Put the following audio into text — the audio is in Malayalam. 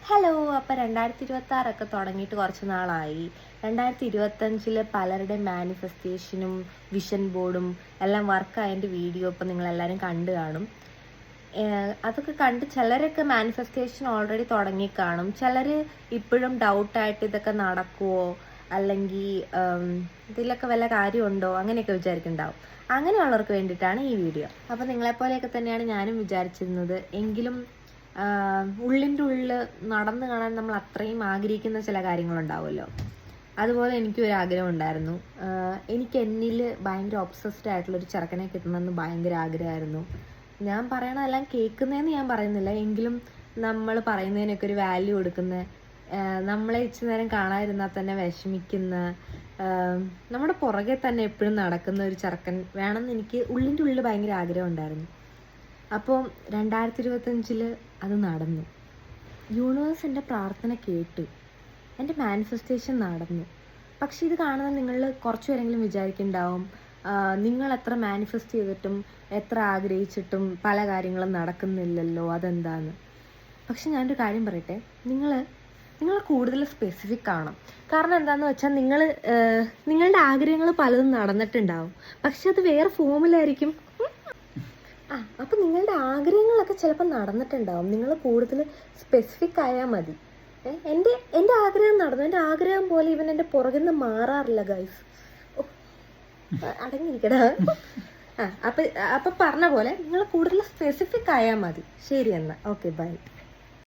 ഹലോ. അപ്പോൾ 2026 തുടങ്ങിയിട്ട് കുറച്ച് നാളായി. 2025 പലരുടെ മാനിഫെസ്റ്റേഷനും വിഷൻ ബോർഡും എല്ലാം വർക്കായതിൻ്റെ വീഡിയോ ഇപ്പോൾ നിങ്ങളെല്ലാവരും കണ്ടു കാണും. അതൊക്കെ കണ്ട് ചിലരൊക്കെ മാനിഫെസ്റ്റേഷൻ ഓൾറെഡി തുടങ്ങിക്കാണും. ചിലർ ഇപ്പോഴും ഡൗട്ടായിട്ട് ഇതൊക്കെ നടക്കുമോ, അല്ലെങ്കിൽ ഇതിലൊക്കെ വല്ല കാര്യമുണ്ടോ അങ്ങനെയൊക്കെ വിചാരിക്കുന്നുണ്ടാവും. അങ്ങനെയുള്ളവർക്ക് വേണ്ടിയിട്ടാണ് ഈ വീഡിയോ. അപ്പോൾ നിങ്ങളെപ്പോലെയൊക്കെ തന്നെയാണ് ഞാനും വിചാരിച്ചിരുന്നത്. എങ്കിലും ഉള്ളിൻ്റെ ഉള്ളിൽ നടന്നു കാണാൻ നമ്മൾ അത്രയും ആഗ്രഹിക്കുന്ന ചില കാര്യങ്ങളുണ്ടാവുമല്ലോ. അതുപോലെ എനിക്കൊരു ആഗ്രഹം ഉണ്ടായിരുന്നു. എനിക്ക് എന്നിൽ ഭയങ്കര ഒബ്സസ്ഡ് ആയിട്ടുള്ളൊരു ചെറുക്കനെ കിട്ടണമെന്ന് ഭയങ്കര ആഗ്രഹമായിരുന്നു. ഞാൻ പറയണതെല്ലാം കേൾക്കുന്നതെന്ന് ഞാൻ പറയുന്നില്ല, എങ്കിലും നമ്മൾ പറയുന്നതിനൊക്കെ ഒരു വാല്യൂ കൊടുക്കുന്ന, നമ്മളെ ഇച്ചിരി നേരം കാണാതിരുന്നാൽ തന്നെ വിഷമിക്കുന്ന, നമ്മുടെ പുറകെ തന്നെ എപ്പോഴും നടക്കുന്ന ഒരു ചെറുക്കൻ വേണമെന്ന് എനിക്ക് ഉള്ളിൻ്റെ ഉള്ളിൽ ഭയങ്കര ആഗ്രഹം ഉണ്ടായിരുന്നു. അപ്പോൾ 2025 അത് നടന്നു. യൂണിവേഴ്സ് എൻ്റെ പ്രാർത്ഥന കേട്ടു, എൻ്റെ മാനിഫെസ്റ്റേഷൻ നടന്നു. പക്ഷെ ഇത് കാണുന്ന നിങ്ങൾ കുറച്ച് പേരെങ്കിലും വിചാരിക്കുന്നുണ്ടാവും, നിങ്ങൾ എത്ര മാനിഫെസ്റ്റ് ചെയ്തിട്ടും എത്ര ആഗ്രഹിച്ചിട്ടും പല കാര്യങ്ങളും നടക്കുന്നില്ലല്ലോ, അതെന്താന്ന്. പക്ഷെ ഞാനൊരു കാര്യം പറയട്ടെ, നിങ്ങൾ കൂടുതൽ സ്പെസിഫിക് ആവണം. കാരണം എന്താണെന്ന് വെച്ചാൽ നിങ്ങളുടെ ആഗ്രഹങ്ങൾ പലതും നടന്നിട്ടുണ്ടാവും, പക്ഷെ അത് വേറെ ഫോമിലായിരിക്കും. അപ്പം നിങ്ങളുടെ ആഗ്രഹങ്ങളൊക്കെ ചിലപ്പോൾ നടന്നിട്ടുണ്ടാവും. നിങ്ങൾ കൂടുതൽ സ്പെസിഫിക് ആയാൽ മതി. എൻ്റെ ആഗ്രഹം നടന്നു, എൻ്റെ ആഗ്രഹം പോലെ ഇവൻ എൻ്റെ പുറകിൽ നിന്ന് മാറാറില്ല ഗൈസ്. അടങ്ങിയിരിക്കടാ. അപ്പം പറഞ്ഞ പോലെ നിങ്ങൾ കൂടുതൽ സ്പെസിഫിക് ആയാൽ മതി. ശരി എന്നാൽ ഓക്കെ, ബൈ.